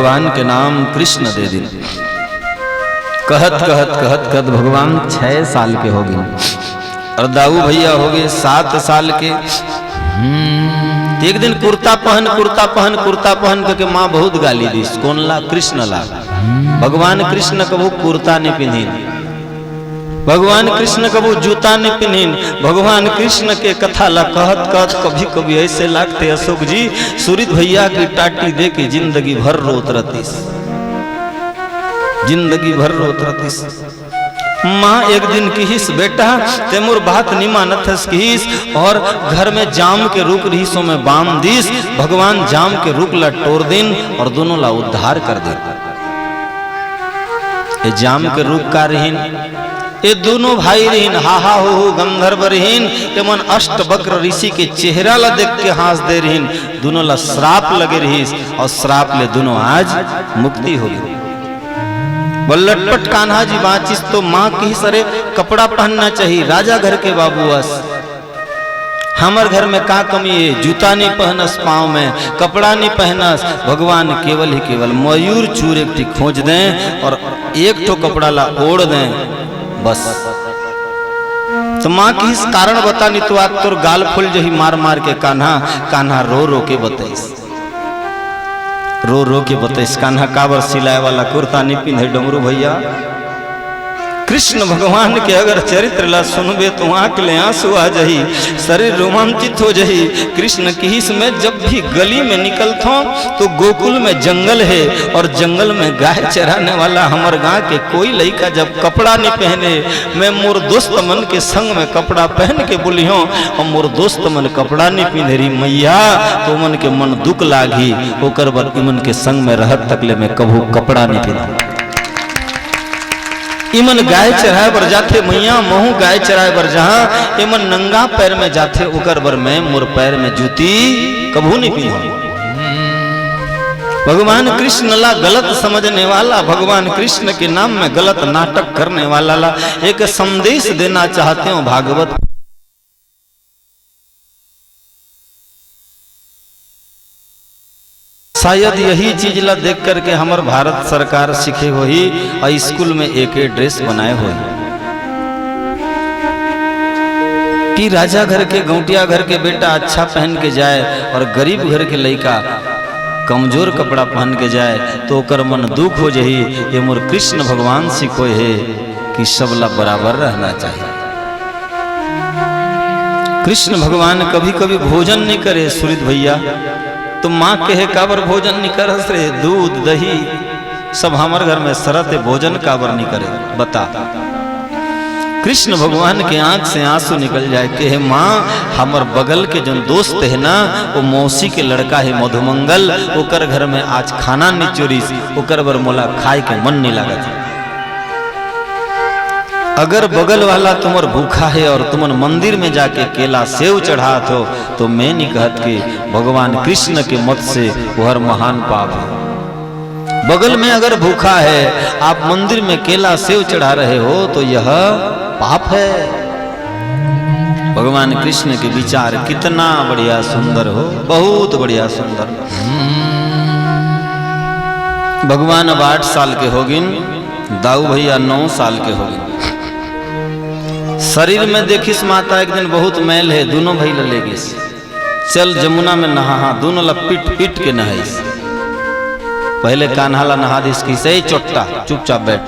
भगवान के नाम कृष्ण दे दिन। कहत कहत कहत कहत भगवान 6 साल के हो गए और दाऊ भैया हो गए 7 साल के। एक दिन कुर्ता पहन करके माँ बहुत गाली दी। कौन ला? कृष्ण ला। भगवान कृष्ण कबू कुर्ता ने पिन्ही, भगवान कृष्ण कबू जूता ने पिन्हीन। भगवान कृष्ण के कथा ला कहत कहत कभी कभी ऐसे लागते अशोक जी सूरित भैया की टाटी दे के जिंदगी भर रोत रतीस, जिंदगी भर रोत रतीस। माँ एक दिन कहिस बेटा तेमुर बात नहीं मानत कहिस और घर में जाम के रुक रहीसों में बाम दीस। भगवान जाम के रुक ला टोर दिन और दोनों ला उद्धार कर दे। ये जाम के रुक का रहीन, ये दोनों भाई रहीन, हा हा हो गंधर्व रहीन। ये मन अष्ट वक्र ऋषि के चेहरा ला देख के हंस दे रहीन। दोनों ला श्राप लगे रहीस और श्राप ले दोनों आज मुक्ति हो गई। लटपट कान्हा जी बाचिस तो माँ की सरे कपड़ा पहनना चाहिए। राजा घर के बाबूस हमर घर में का कमी है? जूता नहीं पहनस, पाँव में कपड़ा नहीं पहनस। भगवान केवल ही केवल मयूर चूर एक टी खोज दें और एक ठो कपड़ा ला ओढ़ दें बस। तो माँ की इस कारण बता नहीं तो आज तोर गाल फुल जही मार मार के कान्हा रो रो के बताइस, रो रो के बताइस। कान्हा काबर सिलाए वाला कुर्ता नहीं पिंधे डमरू भैया। कृष्ण भगवान के अगर चरित्र ला सुनबे तो आंख ले आंसू आ जाही, शरीर रोमांचित हो जाही। कृष्ण की हिस में जब भी गली में निकलता तो गोकुल में जंगल है और जंगल में गाय चराने वाला हमर गांव के कोई लड़का जब कपड़ा नहीं पहने, मैं मोर दोस्त मन के संग में कपड़ा पहन के बोलियो और मोर दोस्त मन कपड़ा नहीं पिंधे रही मैया तो मन के मन दुख लागी। ओकर बाद इमन के संग में रहत तकले में कभू कपड़ा नहीं पिंधा। इमन गाय चराए बर जाथे मैया महू गाय चराए बर जहाँ इमन नंगा पैर में जाथे उकर बर मैं मोर पैर में जूती कभू नहीं पीना। भगवान कृष्ण ला गलत समझने वाला, भगवान कृष्ण के नाम में गलत नाटक करने वाला ला एक संदेश देना चाहते हो भागवत। शायद यही चीज ला देख करके हमार भारत सरकार सीखे हो ही और स्कूल में एक ड्रेस बनाए हो कि राजा घर के गौटिया घर के बेटा अच्छा पहन के जाए और गरीब घर के लड़का कमजोर कपड़ा पहन के जाए तो ओकर मन दुख हो जाही। ये मोर कृष्ण भगवान सिखो है कि सबला बराबर रहना चाहिए। कृष्ण भगवान कभी कभी भोजन नहीं करे सूरित भैया तो माँ कहे काबर भोजन नहीं करस रे? दूध दही सब हमारे घर में शरत है, भोजन काबर नहीं करे बता। कृष्ण भगवान के आंख से आंसू निकल जाए कहे माँ हमर बगल के जो दोस्त है ना वो मौसी के लड़का है मधुमंगल, ओकर घर में आज खाना नहीं चोरीस, ओकर बर मोला खाए के मन नहीं लागत। अगर बगल वाला तुमर भूखा है और तुमन मंदिर में जाके केला सेव चढ़ात हो तो मैं नहीं कहत कि भगवान कृष्ण के मत से वह महान पाप है। बगल में अगर भूखा है आप मंदिर में केला सेव चढ़ा रहे हो तो यह पाप है। भगवान कृष्ण के विचार कितना बढ़िया सुंदर हो, बहुत बढ़िया सुंदर। भगवान अब 8 साल के हो गिन, दाऊ भैया 9 साल के हो गिन। शरीर में देखिस माता एक दिन बहुत मैल है, दोनों भाई ले गिस चल जमुना में नहा, दोनों ला पीट पीट के नहाइस। पहले कान्हा ला नहा दिस की सही चोट्टा चुपचाप बैठ।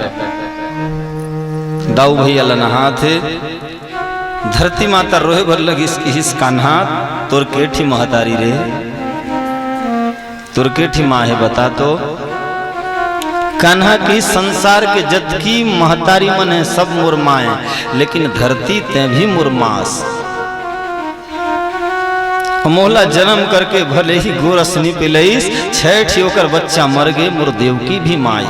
दाऊ भैया ला नहा थे, धरती माता रोहे भर लगिस की हिस कान्हा तोर केठी महतारी रे, तोर केठी माँ है बता तो। कान्हा की संसार के जदकी महतारी मन है सब मोर माए, लेकिन धरती ते भी मोर मास। मोहला जन्म करके भले ही गोरस नहीं पिलईस, 6 होकर बच्चा मर गए मोर देवकी भी माई।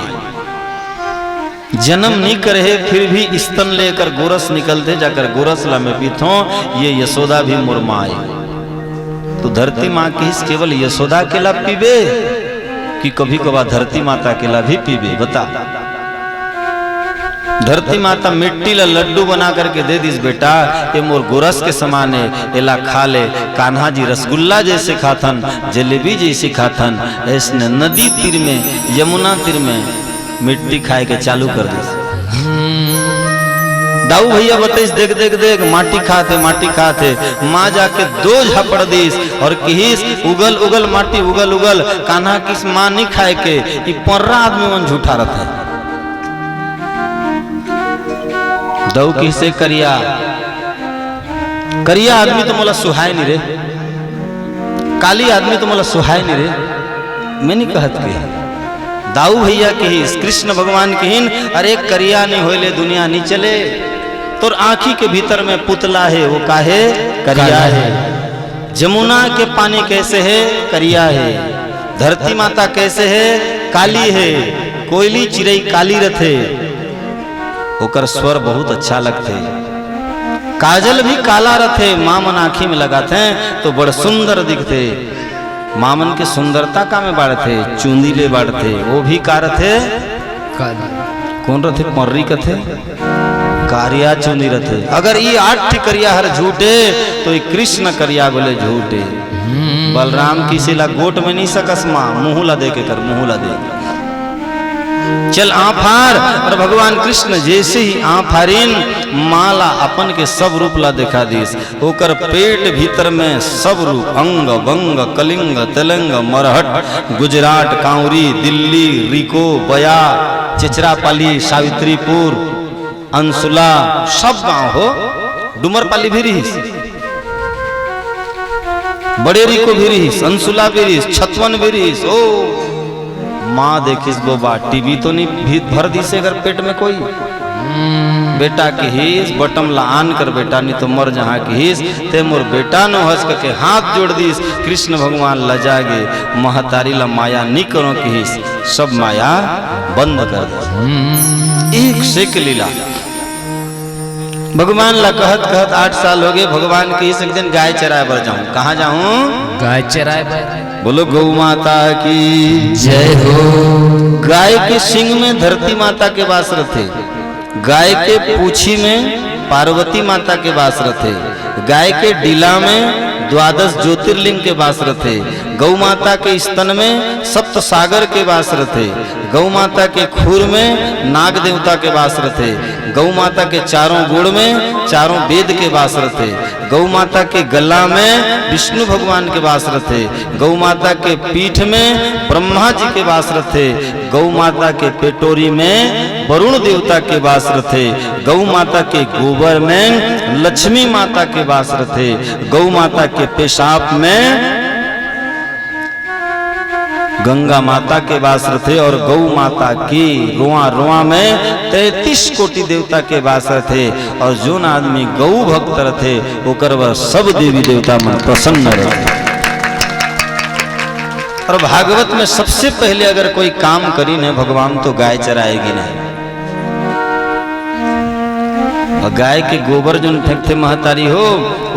जन्म नहीं करे फिर भी स्तन लेकर गोरस निकलते जाकर गोरस ला में पीथो, ये यशोदा भी मोर माई। तो धरती माँ की केवल यशोदा के ला पीबे कि कभी कभार धरती माता के ला भी पीबे बता। धरती माता मिट्टी ला लड्डू बना करके दे दिस बेटा, ये मोर गोरस के समान है, एला खा ले। कान्हा जी रसगुल्ला जैसे खाथन, जलेबी जैसे खाथन, ऐसने नदी तीर में, यमुना तीर में मिट्टी खाए के चालू कर दिस। दाऊ भैया बताइस, देख देख देख माटी खाते, माँ जाके दो झापड़ दीस और किहिस उगल उगल माटी उगल उगल। कान्हा किस माँ नहीं खाए के, ये पर्रा आदमी मन झूठा रहता है। दाऊ किसे करिया आदमी तो मोला सुहाय नहीं रे, काली आदमी तो मोला सुहाय नहीं रे, मैं नहीं कहत के। दाऊ भैया कहिस, कृष्ण भगवान कहिन, अरे करिया नहीं होले दुनिया नहीं चले। तोर आँखी के भीतर में पुतला है, वो काहे करिया है। जमुना के पानी कैसे है, करिया है। धरती माता कैसे है, काली है। कोयली चिड़ई काली रथे, ओकर स्वर बहुत अच्छा लगते। काजल भी काला रथे, मामन आँखी में लगाते तो बड़ सुंदर दिखते। मामन के सुंदरता का में बाढ़ते, चूंदी ले बाढ़ते, वो भी का रथे, कौन रथे, पर्री कथे, कारिया चुनी रथे। अगर ये 8 करिया हर झूठे तो ये कृष्ण करिया बोले झूठे। बलराम किसी ला गोट में नहीं सकस माँ, मुँह ला दे के कर, मुँह ला दे चल आफार। और भगवान कृष्ण जैसे ही आफारिन माला अपन के सब रूप ला दिखा दीस। ओकर पेट भीतर में सब रूप, अंग बंग कलिंग तेलंग मरहट गुजरात कांवरी दिल्ली रिको बया चिचरापाली सावित्रीपुर अंसुला सब गांव हो। डुमरपाली भी रहीस, बड़ेरी को भी रहीस, अंसुला भी रहीस, छतवन भी रहीस। ओ माँ देखिस बोबा, टीवी तो नहीं भी भर दी से अगर पेट में कोई बेटा की हिस बटम ला आन कर बेटा, नहीं तो मर जहाँ की हिस ते मोर बेटा न हंस के हाथ जोड़ दीस। कृष्ण भगवान लजागे, महतारी ला माया नहीं करो की हिस, सब माया बंद कर दे। एक सेक लीला भगवान ला कहत कहत 8 साल हो गए। भगवान के इस एक दिन गाय चराए बर जाऊं। कहाँ जाऊं, गाय चराए बर। बोलो गौ माता की जय हो। गाय के सिंग में धरती माता के वास रथे, गाय के पूछी में पार्वती माता के वास रथे, गाय के डीला में 12 ज्योतिर्लिंग के वास रथे, गौ माता के स्तन में 7 सागर के वास रथे, गौ माता के खुर में नाग देवता के वास रथे, गौ माता के चारों गुण में चारों वेद के वास रथे, गौ माता के गला में विष्णु भगवान के वास रथे, गौ माता के पीठ में ब्रह्मा जी के वास रथे, गौ माता के पेटोरी में वरुण देवता के वास रथे, गौ माता के गोबर में लक्ष्मी माता के वास रथे, गौ माता के पेशाब में गंगा माता के वास रथे, और गौ माता की रोआ रोआ में 33 कोटि देवता के वास रथे। और जोन आदमी गौ भक्त रथे ओकर वह सब देवी देवता मन प्रसन्न रहे। और भागवत में सबसे पहले अगर कोई काम करी न भगवान तो गाय चराएगी नहीं। और गाय के गोबर जो फेंकते महतारी हो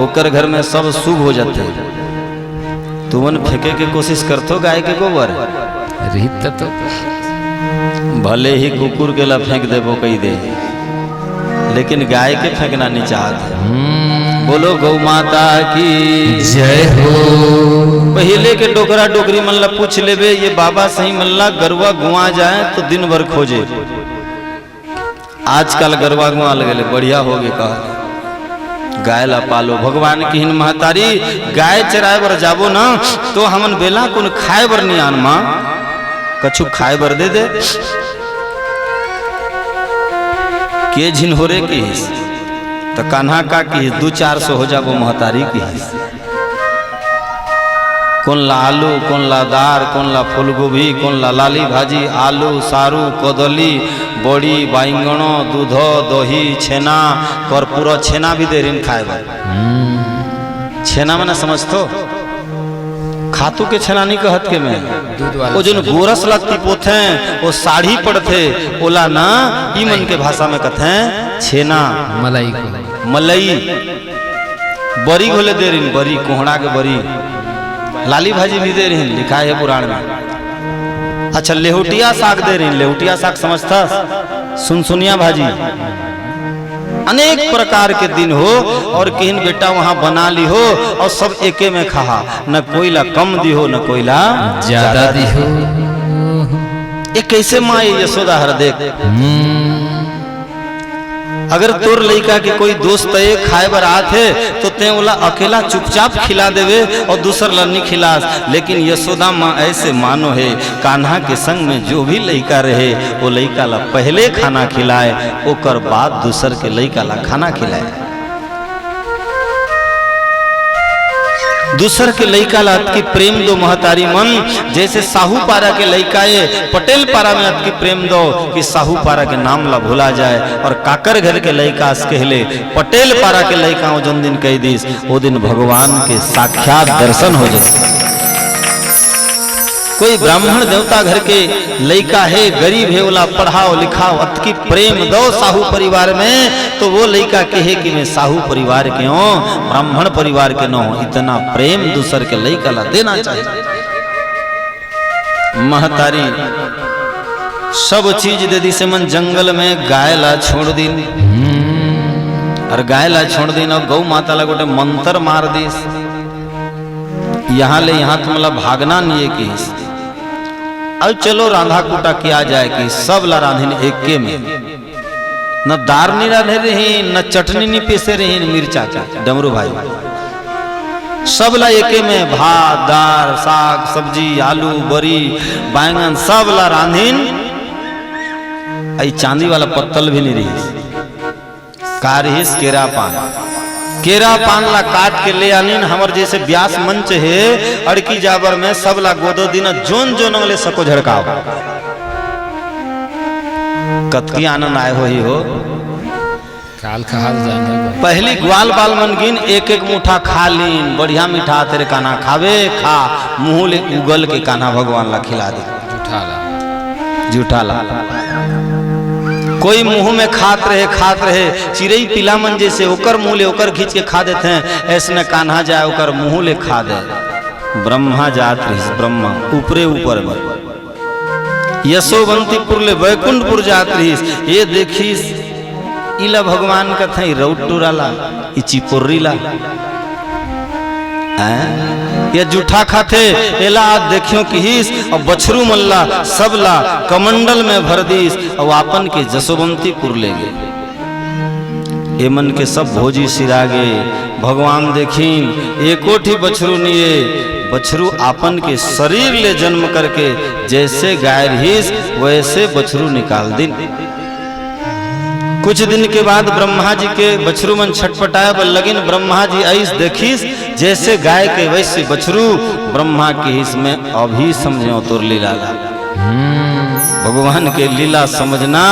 ओकर घर में सब शुभ हो जाते। तुमन फेंके के कोशिश करतो गाय के गोबर, तो भले ही कुकुर के ला फेंक देबो कही दे, लेकिन गाय के फेंकना नहीं चाहते। बोलो गौ माता की जय हो। पहले के डोकरा डोकरी मन ला पूछ लेबे, ये बाबा सही मल्ला गरुआ गुआ जाए तो दिन भर खोजे। आजकल गरुआ गुआ लगे बढ़िया हो गए कहा गाय ला पालो। भगवान की हिन महतारी गाय चराए बर जाबो ना तो हमन बेला कुन खाए बर नहीं आन माँ, कछु खाए बर दे दे। के झिनहोरे की हिस तो कान्हा का की 200-400 हो जाबो महतारी की हिस। कौन ला आलू, कौन ला दार, कौन ला फूलगोभी, कौन ला लाली भाजी, आलू सारू कदली बड़ी बैंगण दूध दही छेना कर्पूर छेना भी दे रही खाए बा। छेना मैंने समझतो खातू के छेना नहीं कहत के मैं, वो जो गोरस लगती पोथे वो साड़ी पड़ते ओला ना ई मन के भाषा में कहते हैं छेना। मलाई को मलई बरी घोले दे रही, बरी कोहड़ा के बरी, लाली भाजी भी दे रही, लिखा है पुराण में। अच्छा लेहुटिया साग दे रही, लेहुटिया साग समझता सुनसुनिया भाजी, अनेक प्रकार के दिन हो और किन बेटा वहां बना ली हो और सब एके में खा, न कोईला कम दी हो न कोईला ज्यादा दी हो। ये कैसे माँ यशोदा हर देख। अगर तोर लड़का के कोई दोस्त खाए बर आते तो ते बोला अकेला चुपचाप खिला देवे और दूसर लड़नी खिलास, लेकिन यशोदा माँ ऐसे मानो है कान्हा के संग में जो भी लड़का रहे वो लड़का ला पहले खाना खिलाए, ओकर बाद दूसर के लड़का ला खाना खिलाए। दूसर के लड़का ला की प्रेम दो महतारी मन, जैसे साहू पारा के लड़काए पटेल पारा में अत की प्रेम दो कि साहू पारा के नाम ला भूला जाए, और काकर घर के लड़का कहले पटेल पारा के लड़का जो दिन कह दीस वो दिन भगवान के साक्षात दर्शन हो जाए। कोई ब्राह्मण देवता घर के लड़का है, गरीब है, बोला पढ़ाओ लिखाओ अत की प्रेम दो साहू परिवार में, तो वो लड़का कहे कि मैं साहू परिवार के हूँ ब्राह्मण परिवार के न हूँ, इतना प्रेम दूसर के लड़का ला देना चाहिए। महतारी सब चीज दे दी से मन जंगल में गाय ला छोड़ दी, और गाय ला छोड़ दी और गौ माता ला गोटे मंत्र मार दी, यहाँ ले यहाँ तुमला भागना नहीं की, अब चलो रांधा कूटा किया जाए कि सब ला रांधिन एके में, न दार नहीं राधे रही न चटनी नहीं पीसे रही मिर्चा का डमरू भाई, सब ला एके में भात दाल साग सब्जी आलू बरी बैंगन सब ला रांधिन। आई चांदी वाला पत्तल भी नहीं रही, कारहिस केरा पान, केरा पान ला काट के ले आनीन, हमर जैसे व्यास मंच है अड़की जाबर में सब ला गोदो दिन जोन जोन ले सको झड़काओ, कतकी आनंद आए हो ही हो। काल खाल जाने पहली ग्वाल बाल मन गिन एक एक मुठा खा लीन, बढ़िया मीठा तेरे कान्हा खावे खा, मुंह ले उगल के कान्हा भगवान ला खिला दे, जूठा ला कोई मुंह में खात रहे चिड़ई पिला मन जैसे ओकर मुंह ले ओकर खींच के खा देते हैं, ऐसे न कान्हा जाए ओकर मुंह ले खा दे। ब्रह्मा जात रही, ब्रह्मा ऊपरे ऊपर में यशोवंतीपुर ले वैकुंठपुर जात रही, ये देखिस इला भगवान का था रौटूरा ला चिपुर्री ला ये जूठा खाते एला देखियो कि हिस और बछरू मल्ला सबला कमंडल में भर दीस और आपन के जसोवंतीपुर ले गए। एमन के सब भोजी सिरागे भगवान देखीन एकोठी बछरू निये, बछरू आपन के शरीर ले जन्म करके जैसे गाय रहीस वैसे बछरू निकाल दिन। कुछ दिन के बाद ब्रह्मा जी के बछरू मन छटपटाए बल लगिन, ब्रह्मा जी ऐस देखीस जैसे गाय के वैसे बछरू, ब्रह्मा के हिस में अभी समझो तुर लीला भगवान के लीला समझना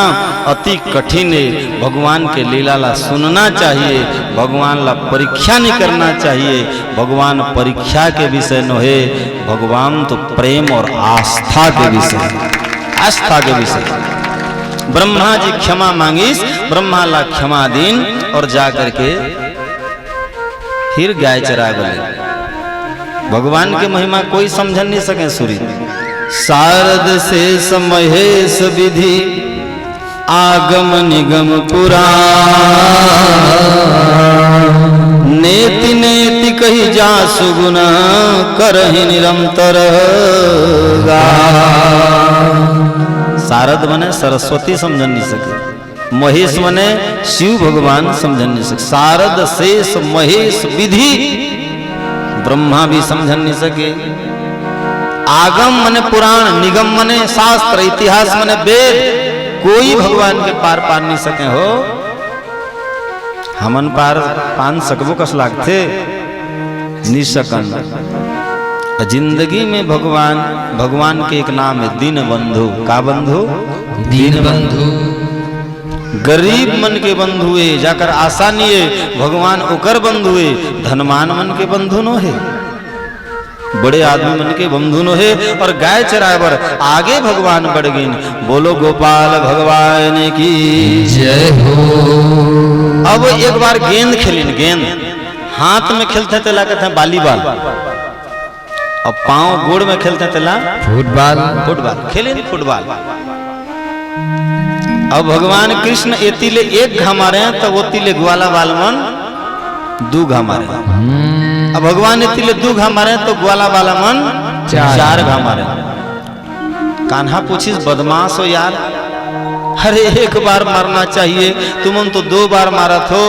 अति कठिन है, भगवान के लीला ला सुनना चाहिए, भगवान ला परीक्षा नहीं करना चाहिए, भगवान परीक्षा के विषय न है, भगवान तो प्रेम और आस्था के विषय, आस्था के विषय। ब्रह्मा जी क्षमा मांगिस, ब्रह्मा ला क्षमा दीन और जाकर के फिर गाय चरा बोले। भगवान के महिमा कोई समझ नहीं सके सूरी। शारद से महेश विधि आगम निगम पुराण, नेति नेति कही जा सुगुना करहि निरंतर शारद मने सरस्वती समझ नहीं सके, महेश मने शिव भगवान समझ नहीं सके, शारद शेष महेश विधि ब्रह्मा भी समझ नहीं सके, आगम मने पुराण, निगम मने शास्त्र, इतिहास मने वेद, कोई भगवान के पार पार नहीं सके हो। हमन पार पान सकबो कस लागथे निसकन। जिंदगी में भगवान, भगवान के एक नाम है दीन बंधु। का बंधु? दीन बंधु। गरीब मन के बंधु है, जाकर आसानी है, भगवान ओकर बंधु है, धनमान मन के बंधु नो है, बड़े आदमी मन के बंधु नो है। और गाय चरावर आगे भगवान बढ़ गिन। बोलो गोपाल भगवान की जय हो। अब एक बार गेंद खेलिन, गेंद हाथ में खेलते थे ला कहते हैं वॉलीबॉल, और पांव गोड़ में खेलते थे ला फुटबॉल, फुटबॉल खेलिन फुटबॉल। अब भगवान कृष्ण एतिले एक घा मारे तो वो तिले ग्वाला बालमन 2 घा मारे। अब भगवान एतिले 2 घा मारे तो ग्वाला बालमन 4 घा मारे। कान्हा पूछिस बदमाश हो यार, अरे एक बार मारना चाहिए, तुम तो 2 बार मारा थो।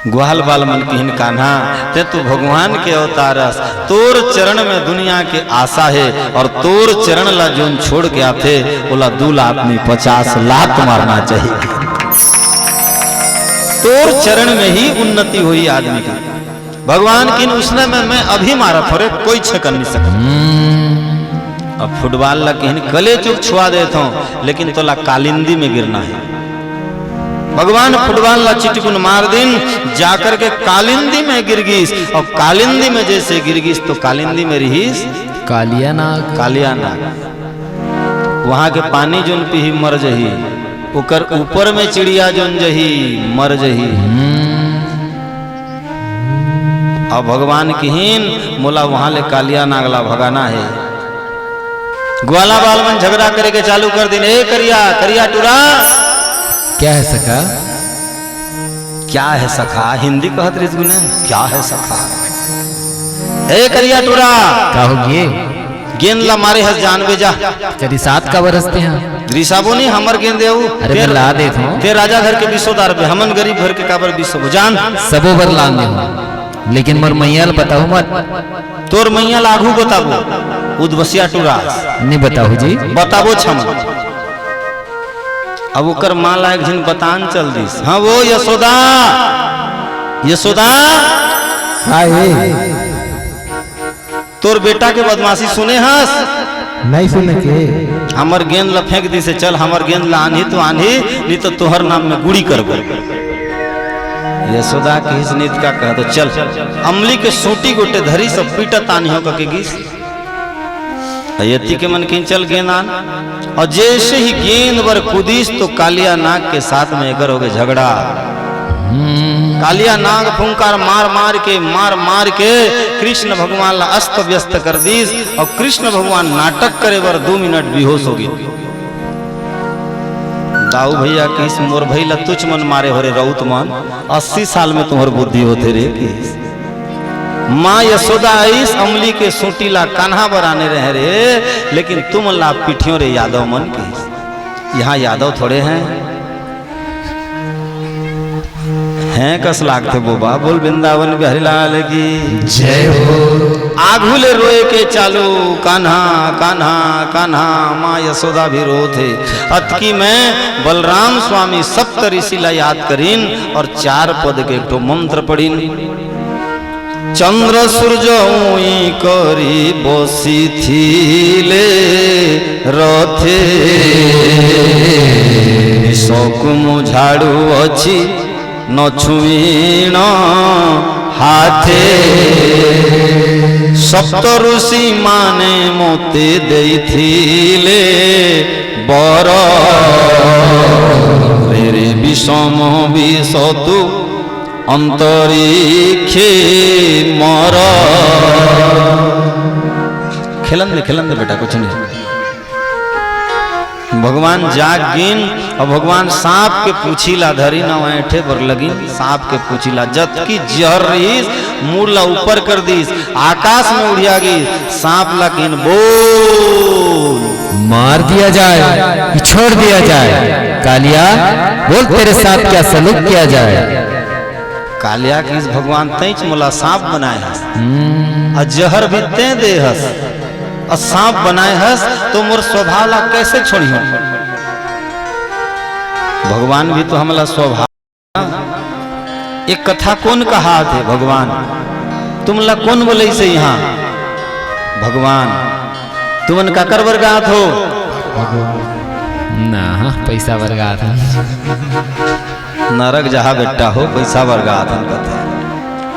ग्वाल बाल मन किन कान्हा ते तू भगवान के अवतारस, तोर चरण में दुनिया के आशा है और तोर चरण ला जोन छोड़ के आते बोला 2 लाख में 50 लाख मारना चाहिए। तोर चरण में ही उन्नति हुई आदमी की। भगवान किन उसने में मैं अभी मारा थोड़े कोई छकन नहीं सकता। अब फुटबॉल ला किन गले चुप छुआ देता हूं, लेकिन तोला कालिंदी में गिरना है। भगवान फुटबॉल ला चिटकुन मार दिन जाकर के कालिंदी में गिर गईस, और कालिंदी में जैसे गिर गईस तो कालिंदी में रहीस कालिया नाग। कालिया नाग। वहां के पानी जोन पी मर जही, उकर ऊपर में चिड़िया जोन जही मर जही। अब भगवान किहीन मोला वहां ले कालिया नागला भगाना है। ग्वाला बाल मन झगड़ा करे के चालू कर दिन, ए करिया करिया टूरा। क्या है सखा? क्या है सखा? हिंदी कहत रिस गुना, क्या है सखा? ए करिया टूरा का हो गे? गेंद ला मारे हस जानबे जा। तेरी साथ का बरसते हैं रिसाबो नहीं हमर गेंद देऊ। अरे मैं ला दे थो ते राजा घर के 200 रुपए, हमन गरीब घर के काबर 200 जान सबो बर लान दे, लेकिन मोर मैया बताओ मत। तोर मैया लागू बताबो उदबसिया टूरा नहीं बताओ जी, बताबो छम। अब उकर माँ ला एक दिन बतान चल दिस, हाँ वो यशोदा यशोदा तोर बेटा के बदमाशी सुने हस नहीं सुने के हमर गेंद ला फेंक दी से, चल हमर गेंद ला आंधी तो आंधी, नहीं तो तोहर नाम में गुड़ी करबो। यशोदा की इस नीत का कह तो चल अमली के सोटी गोटे धरी सब पीटा तानी हो के गिस। यति के मन की चल गेंद आन, और जैसे ही गेंद बर कुदीस तो कालिया नाग के साथ में एकर हो गए झगड़ा। कालिया नाग फुंकार मार मार के कृष्ण भगवान ला अस्त व्यस्त कर दीस, और कृष्ण भगवान नाटक करे बर 2 मिनट बेहोश हो गए। दाऊ भैया किस मोर भैया तुझ मन मारे हो रे रउत मन, 80 साल में तुम्हार बुद्धि होते रे किस। माँ यशोदा इस अमली के सूटी ला कान्हा बराने रहे रे, लेकिन तुम ला पिठियों रे यादव मन के। यहाँ यादव थोड़े हैं कस लागते बोबा। बोल वृंदावन बिहारी लाल की जय हो। आगू ले रोए के चालू कान्हा कान्हा कान्हा, माँ यशोदा भी रो थे। अतकी में बलराम स्वामी सप्त ऋषि ला याद करीन और 4 पद के एक मंत्र पढ़ीन। चंद्र सूर्य उई करी बसी थीले रथे, शकुम झाड़ू अच्छी न छुईण हाथे, सप्त ऋषि माने मोते देइथिले बर, रे विषम विषतु अंतरिक्षे मर। खेलन दे बेटा कुछ नहीं। भगवान जाग गिन और भगवान सांप के पूछीला धरी न ऐठे बर लगी, सांप के पूछीला जत की जहर रहीस मुड़ ला ऊपर कर दीस, आकाश में उड़िया गई। सांप ला किन बोल मार दिया जाए कि छोड़ दिया जाए, कालिया बोल तेरे साथ क्या सलूक किया जाए। कालिया की इस भगवान तैच मोला सांप बनाए हस, और जहर भी ते दे हस, और सांप बनाए हस तो मोर स्वभाव ला कैसे छोड़ी हो। भगवान भी तो हमला स्वभाव। एक कथा कौन कहा थे भगवान, तुमला कौन बोले से यहाँ भगवान तुमन का कर वर्गात हो ना पैसा वर्गात नरक जहा बेटा हो पैसा वर्गाथन कथे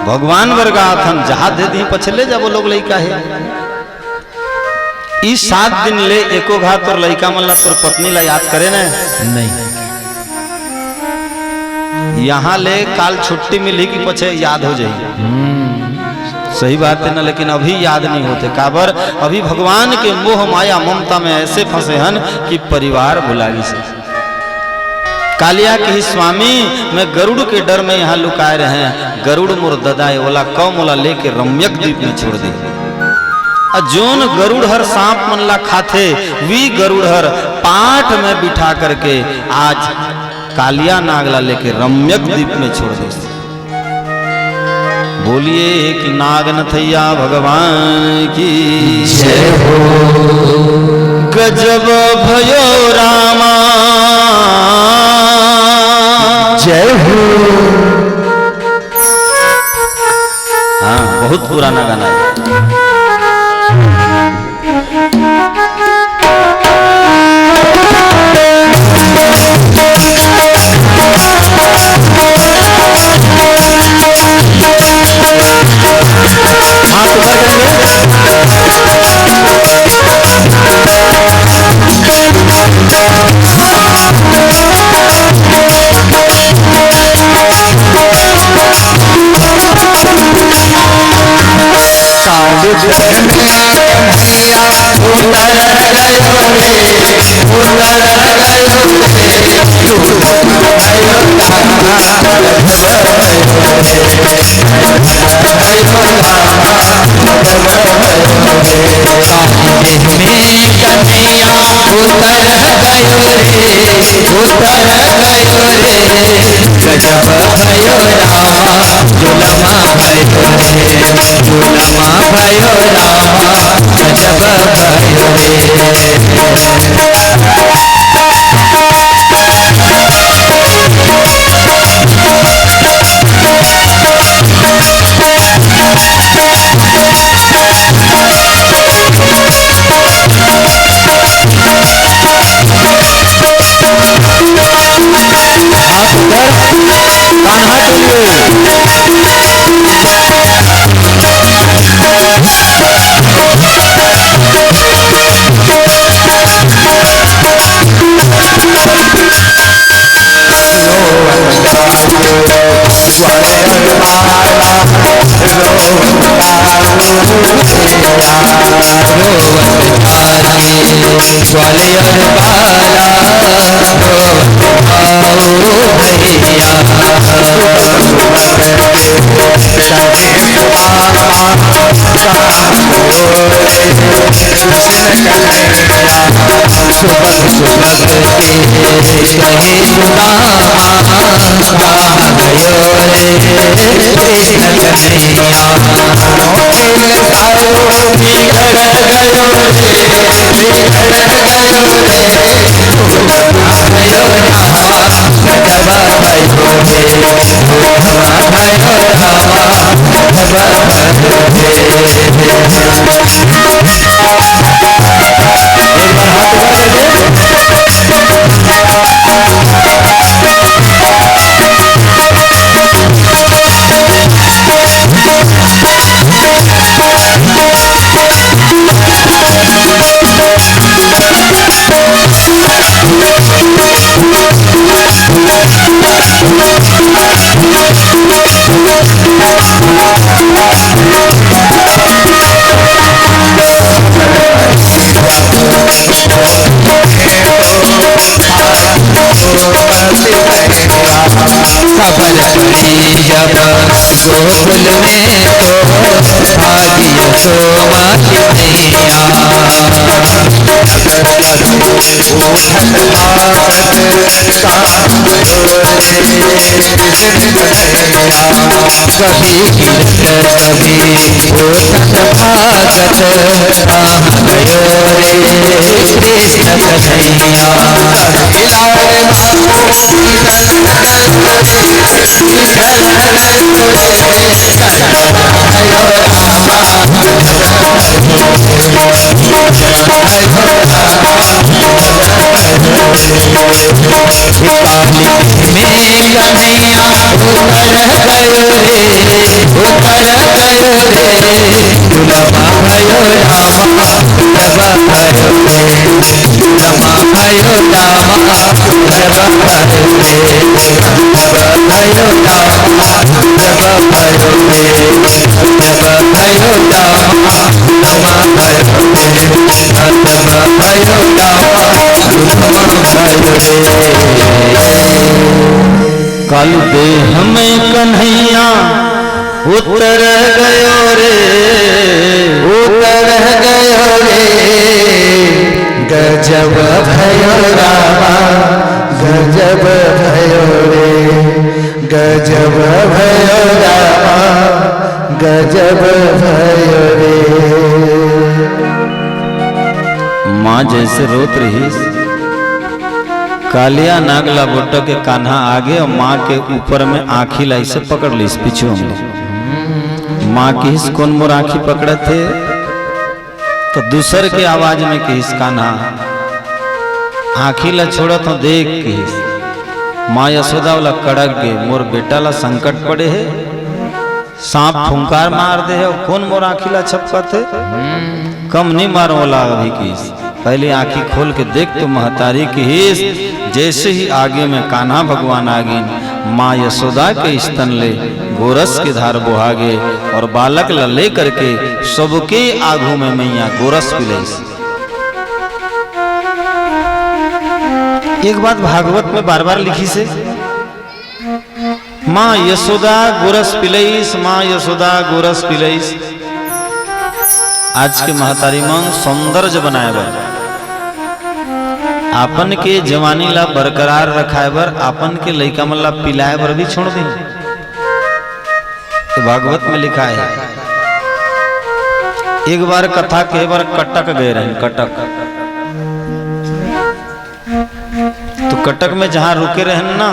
भगवान वर्गाथन जहा दे दी पछले जब लोग लइका है। इस 7 दिन ले एको घात और लइका मन ला तोर पत्नी ला याद करे ना नहीं। यहाँ ले काल छुट्टी मिली कि पछे याद हो जाई। सही बात है ना, लेकिन अभी याद नहीं होते। काबर अभी भगवान के मोह माया ममता में ऐसे फंसे हन कि परिवार भुलागी से। कालिया के ही स्वामी मैं गरुड़ के डर में यहाँ लुकाए रहे हैं। गरुड़ मुर ददाए ओला कौ मोला लेके रम्यक द्वीप में छोड़ दी। जोन गरुड़ हर सांप मनला खाथे वी गरुड़ हर पाठ में बिठा करके आज कालिया नागला लेके रम्यक द्वीप में छोड़ दे। बोलिए कि नागनथैया भगवान की जय हो। गजब भयो रामा जय हो। हाँ, बहुत पुराना गाना है। हाथ उधर कालू देह में कन्हैया उतर गयो रे, उतर गयो रे, गजब भयो रामा, गजब भयो रे, गजब भयो रामा, गजब भयो रे। माँ जैसे रोत रही, कालिया नागला बोटो के कान्हा आगे और माँ के ऊपर में आँखी लाई से पकड़ ली पीछे में। माँ की हिस कौन मोर आँखी पकड़े थे तो दूसर के आवाज में कहिस कान्हा आँखी ला छोड़ा तो देख कहिस। माँ यशोदा वाला कड़क गए, मोर बेटा ला संकट पड़े है, सांप फुंकार मार दे है और कौन मोर आँखी ला छपका थे, कम नहीं मारो वाला अभी कहिस। पहले आंखी खोल के देख तो महतारी की हिस। जैसे ही आगे में कान्हा भगवान आगे माँ यशोदा के स्तन ले गोरस के धार बोहागे और बालक ला ले करके सबके आगू में मैया गोरस पिलैस। एक बात भागवत में बार बार लिखी से, माँ यशोदा गोरस पिलैस, माँ यशोदा गोरस पिलैस। आज के महतारी मन सौंदर्य बनाए बर, आपन के जवानी ला बरकरार रखाए बर, आपन के लइका मन ला पिलाए बर भी छोड़ दी। तो भागवत में लिखा है, एक बार कथा कहे बार कटक गए रहे, कटक। तो कटक में जहां रुके रहे ना,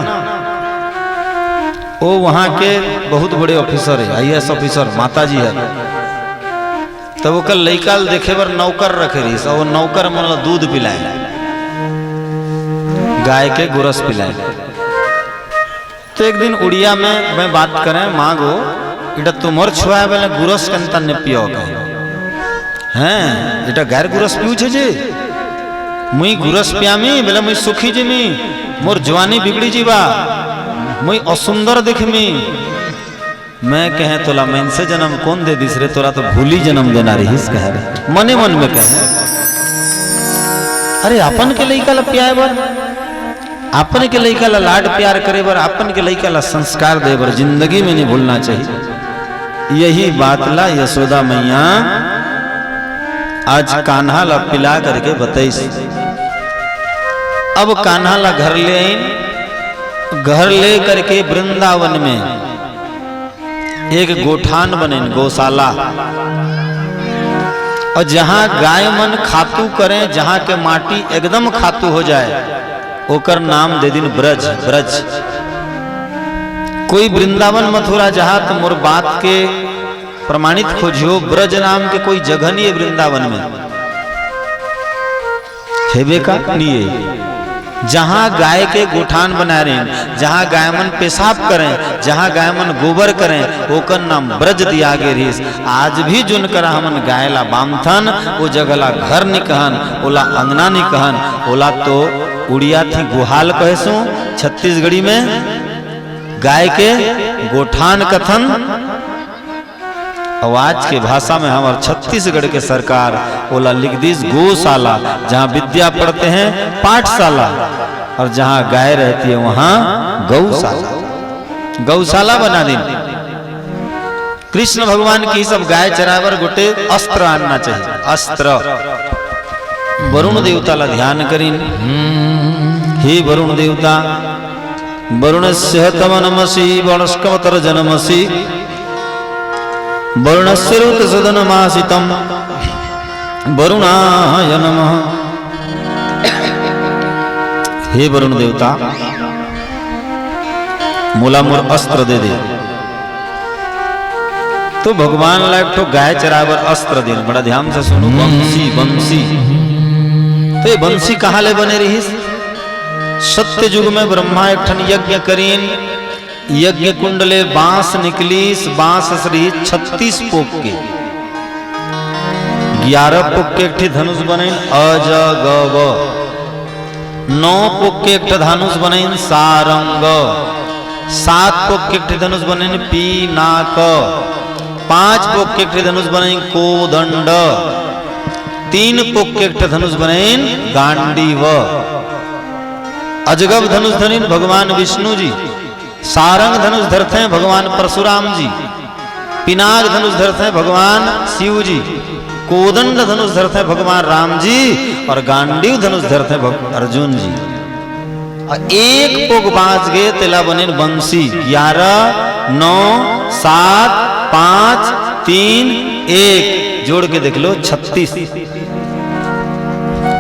वो वहां के बहुत बड़े ऑफिसर है, IAS ऑफिसर माता जी है। तब वो कल लइका देखे बर नौकर रखे रही, वो नौकर मतलब दूध पिलाए, गाय के गोरस पिलाए। तो एक दिन उड़िया में मैं बात करें, मांगो इटा तुमर छुआ बेले गुरस कंता ने पियो हैं, इटा गायर गुरस पियू छे जे, मुई गुरस पियामी बेले मुई सुखी जिमी, मोर जवानी बिगड़ी जीवा, मुई असुंदर दिखमी। मैं कहे तोला मैं से जन्म कौन दे दिस रे, तोरा तो भूली जन्म देना रहीस कहे रे, मने मन में कहे। अरे अपन के लइका ला पियाए बर, अपन के लइका ला लाड प्यार करे बर, अपन के लइका ला संस्कार दे बर जिंदगी में नहीं भूलना चाहिए। यही बात ला यशोदा मैया आज कान्हा ला पिला करके बताइस। अब कान्हा ला घर ले आईन, घर ले करके वृंदावन में एक गोठान बने, गौशाला, और जहां गाय मन खातू करें, जहां के माटी एकदम खातू हो जाए, ओकर नाम दे दिन ब्रज। ब्रज कोई वृंदावन मथुरा जहां तो मोर बात के प्रमाणित खोजियो, ब्रज नाम के कोई जगह नहीं है वृंदावन में, हेबे का नहीं है। जहां गाय के गोठान बना रहे, जहां गाय मन पेशाब करें, जहां गाय मन गोबर करें, ओकर नाम ब्रज दिया गे रहीस। आज भी जुन करा हमन गाय ला बामथन, वो जगह ला घर नहीं कहन, ओला अंगना नहीं कहन, ओला तो उड़िया थी गुहाल कहसू, छत्तीसगढ़ी में गाय के गोठान कथन। आज के भाषा में हमारे छत्तीसगढ़ के सरकार ओला लिख दीस गौशाला, जहाँ विद्या पढ़ते हैं पाठशाला, और जहाँ गाय रहती है वहां गौशाला। गौशाला बना दी। कृष्ण भगवान की सब गाय चरावर गोटे अस्त्र आनना चाहिए, अस्त्र। वरुण देवता ला ध्यान करीन, हे वरुण देवता, वरुणस्य तमनमसि वणस्कवतर जनमसि, वरुणस्य ऋतसदनमासितं वरुणाय नमः। हे वरुण देवता, मोला मोर अस्त्र दे दे। तो भगवान ला एक गाय चरावर अस्त्र दे, बड़ा ध्यान से सुनो, बंसी बंसी। तो ये बंसी कहाँ ले बने रही? सत्य युग में ब्रह्मा एक ठन यज्ञ करीन, यज्ञ कुंडले बांस निकली, बांस श्री 36 पोक के, 11 पोक के एक धनुष बने अजगव, 9 पोक के एक धनुष बने सारंग, 7 पोक के एक धनुष बने पीनाक, 5 पोक के एक धनुष बने कोदंड, 3 पोक के एक धनुष बने गांडीव। अजगव धनुष धनिन भगवान विष्णु जी, सारंग धनुष धरते हैं भगवान परशुराम जी, पिनाक धनुष धरते हैं भगवान शिव जी, कोदंड धनुष धरते हैं भगवान राम जी, और गांडीव धनुष धरते हैं अर्जुन जी। और एक पोग बाज गए तेला बने बंसी। 11, 9, 7, 5, 3, 1 जोड़ के देख लो 36।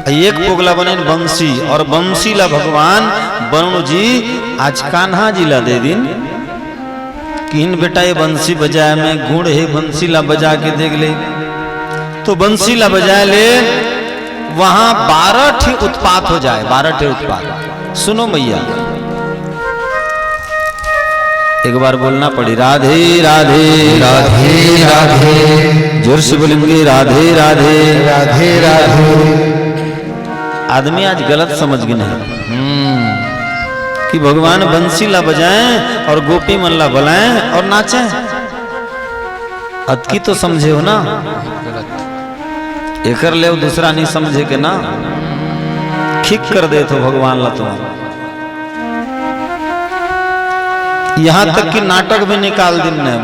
एक पोगला बने बंसी, और बंसी ला भगवान वरुण जी आज कान्हा जी ला दे दिन। किन बेटा ये बंसी बजाए में गुण है, बंसी ला बजा के देख ले। तो बंसी ला बजाए ले, वहां 12 ठी उत्पात हो जाए, 12 ठी उत्पात। सुनो मैया, एक बार बोलना पड़ी राधे राधे राधे राधे, जोर से बोलेंगे राधे राधे राधे राधे। आदमी आज गलत समझ गए हैं कि भगवान बंसी ला बजाएं और गोपी मन ला बुलाएं और नाचें। अतकी तो समझे हो ना, एकर ले दूसरा नहीं समझे के ना, खिक कर दे तो भगवान ला। तो यहां तक कि नाटक भी निकाल दिन ने